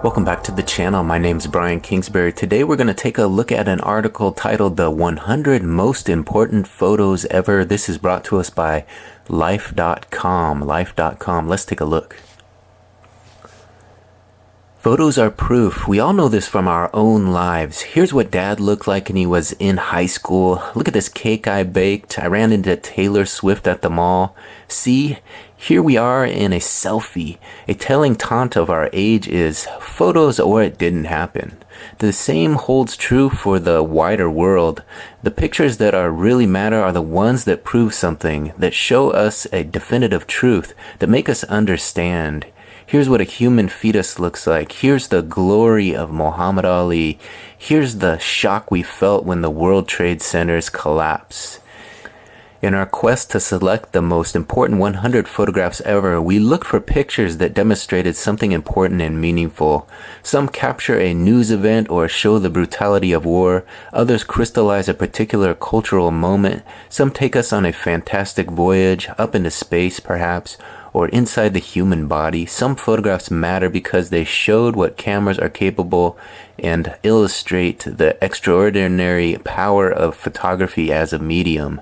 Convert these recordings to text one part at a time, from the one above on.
Welcome back to the channel. My name's Brian Kingsbury. Today we're going to take a look at an article titled The 100 Most Important Photos Ever. This is brought to us by Life.com. Life.com. Let's take a look. Photos are proof. We all know this from our own lives. Here's what Dad looked like when he was in high school. Look at this cake I baked. I ran into Taylor Swift at the mall. See, here we are in a selfie. A telling taunt of our age is photos or it didn't happen. The same holds true for the wider world. The pictures that are really matter are the ones that prove something, that show us a definitive truth, that make us understand. Here's what a human fetus looks like. Here's the glory of Muhammad Ali. Here's the shock we felt when the World Trade Centers collapsed. In our quest to select the most important 100 photographs ever, we looked for pictures that demonstrated something important and meaningful. Some capture a news event or show the brutality of war. Others crystallize a particular cultural moment. Some take us on a fantastic voyage, up into space perhaps, or inside the human body. Some photographs matter because they showed what cameras are capable and illustrate the extraordinary power of photography as a medium.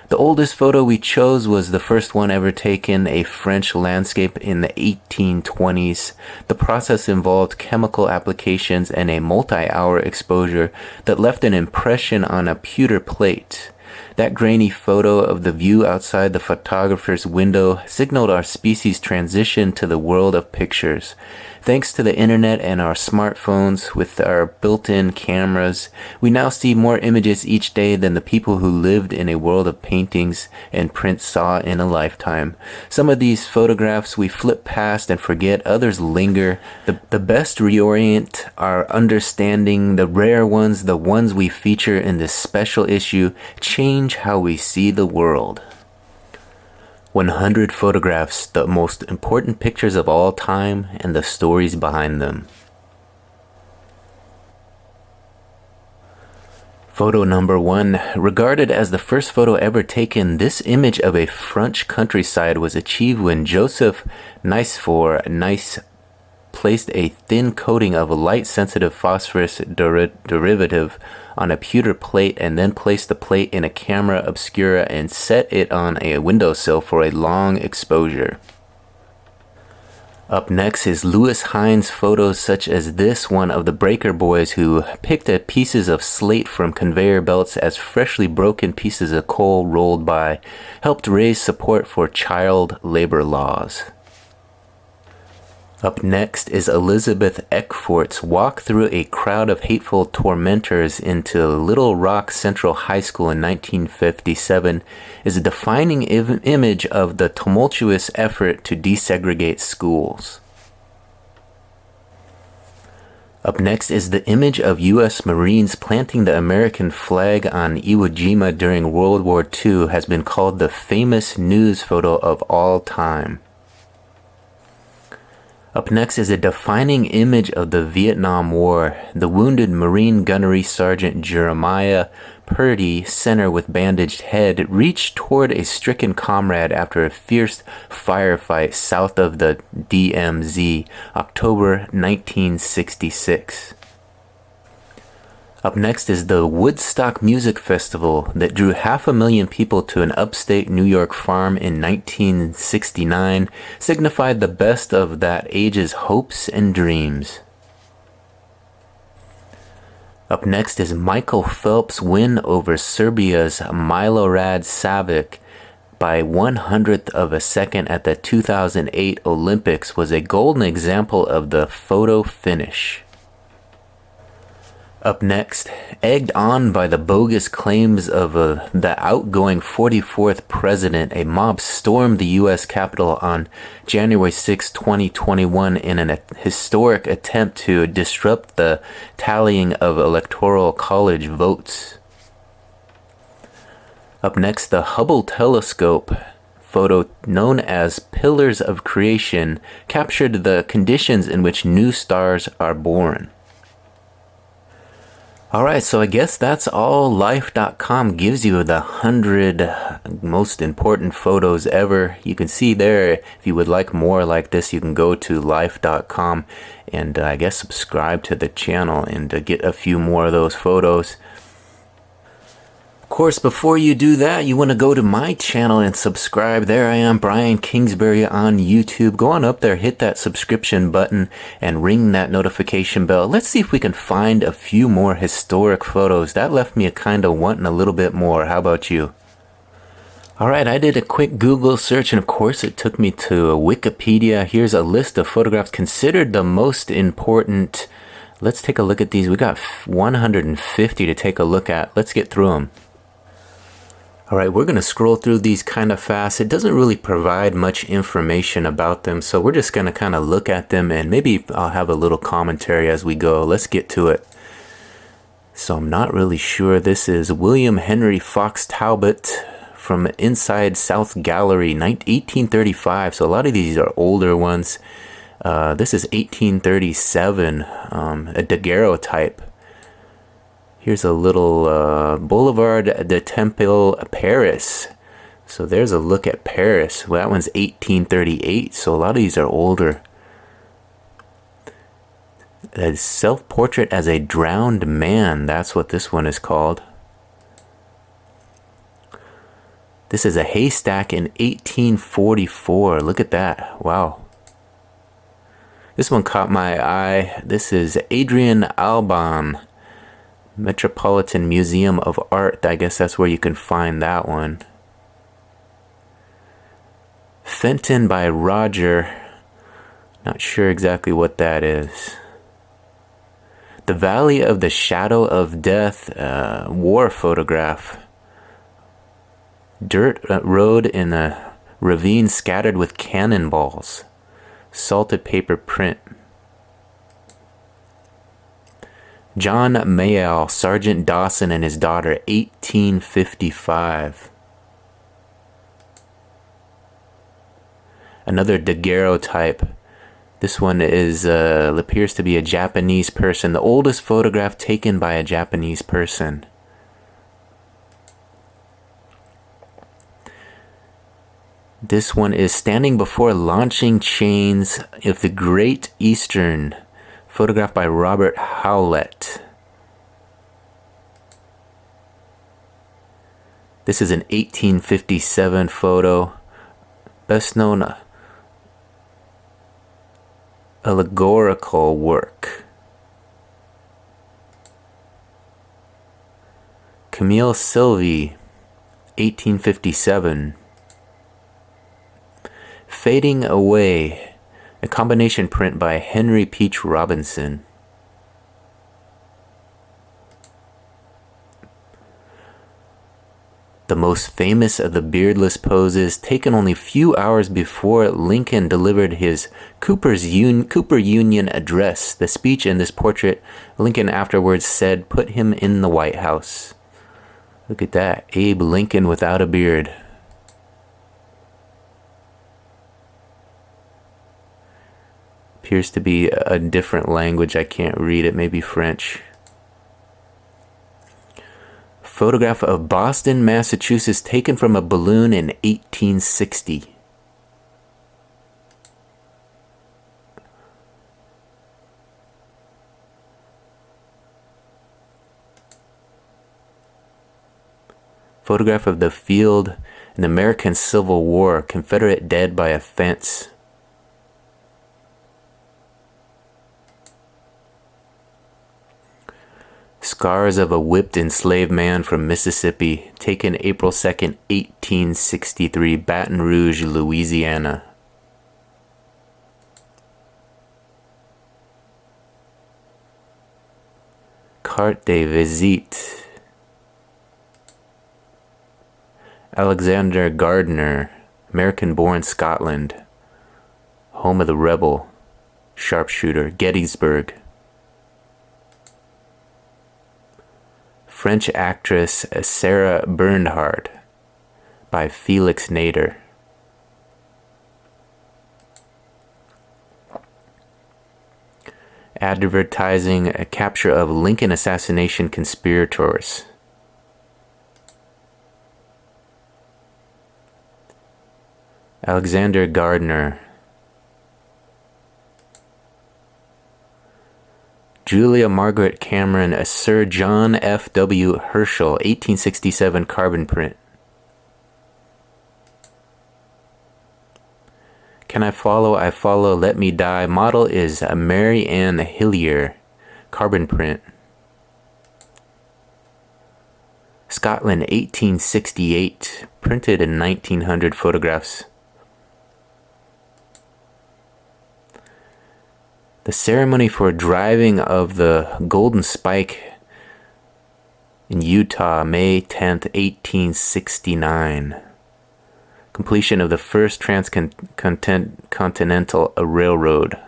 The oldest photo we chose was the first one ever taken, a French landscape in the 1820s. The process involved chemical applications and a multi-hour exposure that left an impression on a pewter plate. That grainy photo of the view outside the photographer's window signaled our species' transition to the world of pictures. Thanks to the internet and our smartphones with our built-in cameras, we now see more images each day than the people who lived in a world of paintings and prints saw in a lifetime. Some of these photographs we flip past and forget, others linger. The best reorient our understanding, the rare ones, the ones we feature in this special issue, change how we see the world. 100 photographs, the most important pictures of all time and the stories behind them. Photo number 1. Regarded as the first photo ever taken, this image of a French countryside was achieved when Joseph Nicephore placed a thin coating of a light-sensitive phosphorus derivative on a pewter plate and then placed the plate in a camera obscura and set it on a windowsill for a long exposure. Up next is Louis Hines photos such as this one of the Breaker Boys who picked up pieces of slate from conveyor belts as freshly broken pieces of coal rolled by, helped raise support for child labor laws. Up next is Elizabeth Eckfort's walk through a crowd of hateful tormentors into Little Rock Central High School in 1957 is a defining image of the tumultuous effort to desegregate schools. Up next is the image of U.S. Marines planting the American flag on Iwo Jima during World War II has been called the famous news photo of all time. Up next is a defining image of the Vietnam War. The wounded Marine Gunnery Sergeant Jeremiah Purdy, center with bandaged head, reached toward a stricken comrade after a fierce firefight south of the DMZ, October 1966. Up next is the Woodstock Music Festival that drew 500,000 people to an upstate New York farm in 1969, signified the best of that age's hopes and dreams. Up next is Michael Phelps' win over Serbia's Milorad Savic by 1/100th of a second at the 2008 Olympics was a golden example of the photo finish. Up next, egged on by the bogus claims of the outgoing 44th president, a mob stormed the U.S. Capitol on January 6, 2021 in an historic attempt to disrupt the tallying of Electoral College votes. Up next, the Hubble telescope photo known as Pillars of Creation captured the conditions in which new stars are born. All right, so I guess that's all Life.com gives you, the 100 most important photos ever. You can see there, if you would like more like this, you can go to Life.com and I guess subscribe to the channel and get a few more of those photos. Of course, before you do that, you want to go to my channel and subscribe. There I am, Brian Kingsbury on YouTube. Go on up there, hit that subscription button, and ring that notification bell. Let's see if we can find a few more historic photos. That left me kind of wanting a little bit more. How about you? All right, I did a quick Google search, and of course it took me to Wikipedia. Here's a list of photographs considered the most important. Let's take a look at these. We got 150 to take a look at. Let's get through them. All right, we're going to scroll through these kind of fast. It doesn't really provide much information about them, so we're just going to kind of look at them and maybe I'll have a little commentary as we go. Let's get to it. So I'm not really sure. This is William Henry Fox Talbot from Inside South Gallery, 1835. So a lot of these are older ones. This is 1837, a daguerreotype. Here's a little Boulevard de Temple, Paris. So there's a look at Paris. Well, that one's 1838, so a lot of these are older. A self-portrait as a drowned man. That's what this one is called. This is a haystack in 1844. Look at that. Wow. This one caught my eye. This is Adrian Alban. Metropolitan Museum of Art. I guess that's where you can find that one. Fenton by Roger. Not sure exactly what that is. The Valley of the Shadow of Death, war photograph. Dirt road in a ravine scattered with cannonballs. Salted paper print. John Mayall, Sergeant Dawson and his daughter, 1855. Another daguerreotype. This one is appears to be a Japanese person. The oldest photograph taken by a Japanese person. This one is standing before launching chains of the Great Eastern. Photographed by Robert Howlett. This is an 1857 photo. Best known allegorical work. Camille Sylvie, 1857. Fading Away. A combination print by Henry Peach Robinson. The most famous of the beardless poses, taken only a few hours before Lincoln delivered his Cooper Union address. The speech in this portrait, Lincoln afterwards said, put him in the White House. Look at that, Abe Lincoln without a beard. Appears to be a different language. I can't read it. Maybe French. Photograph of Boston, Massachusetts, taken from a balloon in 1860. Photograph of the field in the American Civil War. Confederate dead by a fence. Scars of a whipped enslaved man from Mississippi, taken April 2nd, 1863, Baton Rouge, Louisiana. Carte de visite. Alexander Gardner, American-born Scotland, home of the rebel sharpshooter, Gettysburg. French actress Sarah Bernhardt by Felix Nader. advertising a capture of Lincoln assassination conspirators. Alexander Gardner. Julia Margaret Cameron, a Sir John F. W. Herschel, 1867 carbon print. Can I Follow? I Follow, Let Me Die. Model is Mary Ann Hillier, carbon print. Scotland, 1868, printed in 1900 photographs. The ceremony for driving of the Golden Spike in Utah, May 10th, 1869. Completion of the first transcontinental railroad.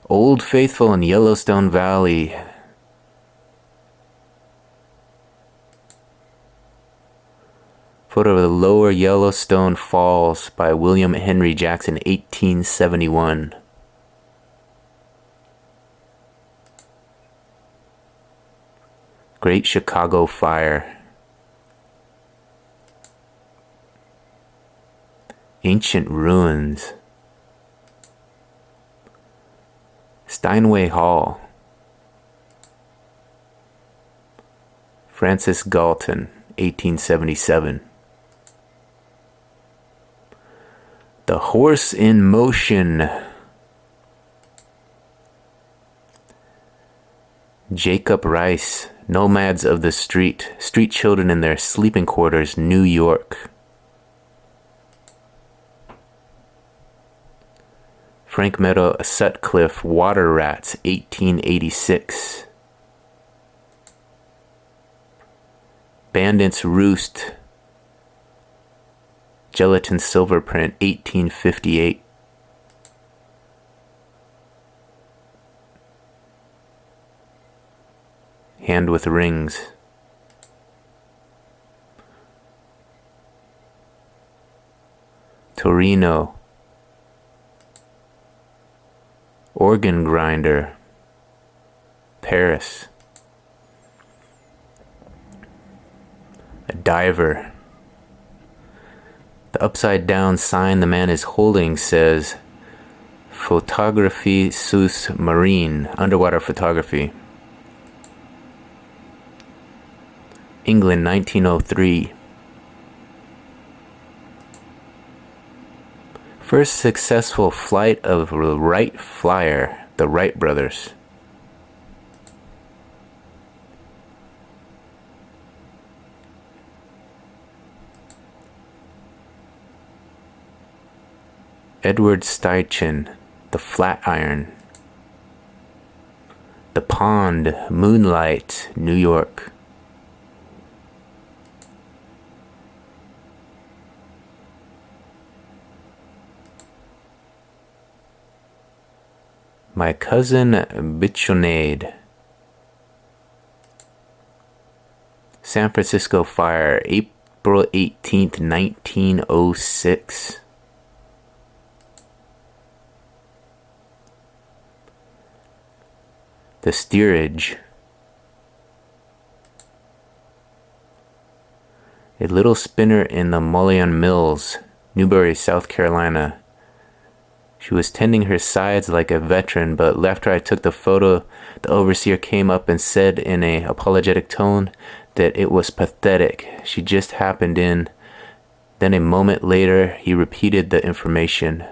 Old Faithful in Yellowstone Valley. Photo of the Lower Yellowstone Falls by William Henry Jackson, 1871. Great Chicago Fire. Ancient ruins. Steinway Hall. Francis Galton, 1877. The Horse in Motion. Jacob Riis, Nomads of the Street, Street Children in Their Sleeping Quarters, New York. Frank Meadow Sutcliffe, Water Rats, 1886. Bandit's Roost, Gelatin Silver Print, 1858. Hand with Rings. Torino. Organ Grinder. Paris. A diver. The upside down sign the man is holding says Photography sous marine, underwater photography. England, 1903. First successful flight of the Wright Flyer, the Wright brothers. Edward Steichen, the Flatiron. The Pond, Moonlight, New York. My Cousin Bichonade. San Francisco Fire, April 18th, 1906. The Steerage. A little spinner in the Mullion Mills, Newberry, South Carolina. She was tending her sides like a veteran, but after I took the photo, the overseer came up and said in an apologetic tone that it was pathetic. She just happened in. Then a moment later, he repeated the information.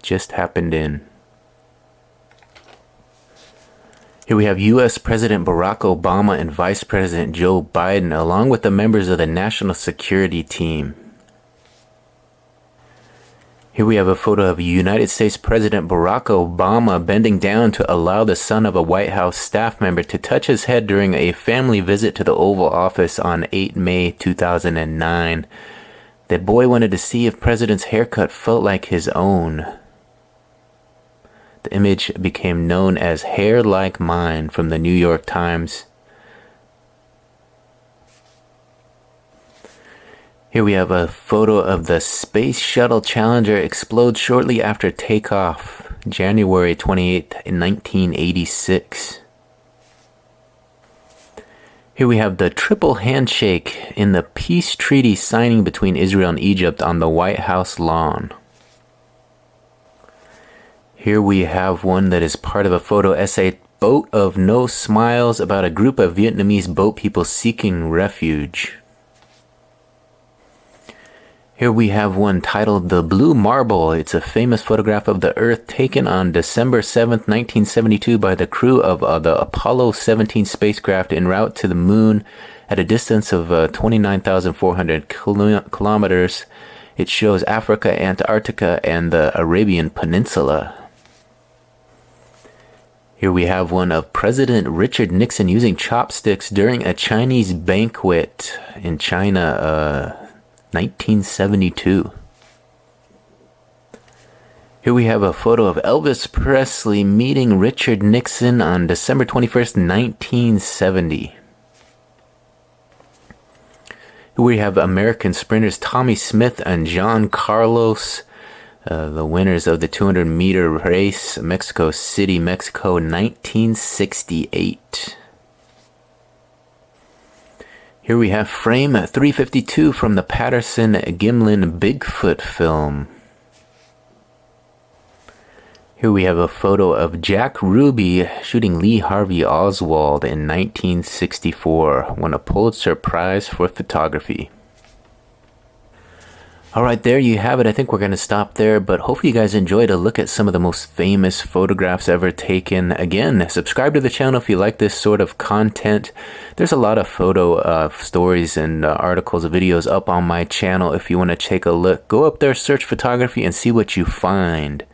Just happened in. Here we have U.S. President Barack Obama and Vice President Joe Biden, along with the members of the National Security Team. Here we have a photo of United States President Barack Obama bending down to allow the son of a White House staff member to touch his head during a family visit to the Oval Office on 8 May 2009. The boy wanted to see if President's haircut felt like his own. The image became known as Hair Like Mine from the New York Times. Here we have a photo of the Space Shuttle Challenger explode shortly after takeoff, January 28th, 1986. Here we have the triple handshake in the peace treaty signing between Israel and Egypt on the White House lawn. Here we have one that is part of a photo essay, Boat of No Smiles, about a group of Vietnamese boat people seeking refuge. Here we have one titled The Blue Marble. It's a famous photograph of the Earth taken on December 7th, 1972 by the crew of the Apollo 17 spacecraft en route to the moon at a distance of 29,400 kilometers. It shows Africa, Antarctica, and the Arabian Peninsula. Here we have one of President Richard Nixon using chopsticks during a Chinese banquet in China, 1972. Here we have a photo of Elvis Presley meeting Richard Nixon on December 21st, 1970. Here we have American sprinters Tommy Smith and John Carlos, the winners of the 200-meter race, Mexico City, Mexico, 1968. Here we have frame 352 from the Patterson-Gimlin Bigfoot film. Here we have a photo of Jack Ruby shooting Lee Harvey Oswald in 1964, won a Pulitzer Prize for photography. Alright, there you have it. I think we're going to stop there, but hopefully you guys enjoyed a look at some of the most famous photographs ever taken. Again, subscribe to the channel if you like this sort of content. There's a lot of photo stories and articles, videos up on my channel if you want to take a look. Go up there, search photography, and see what you find.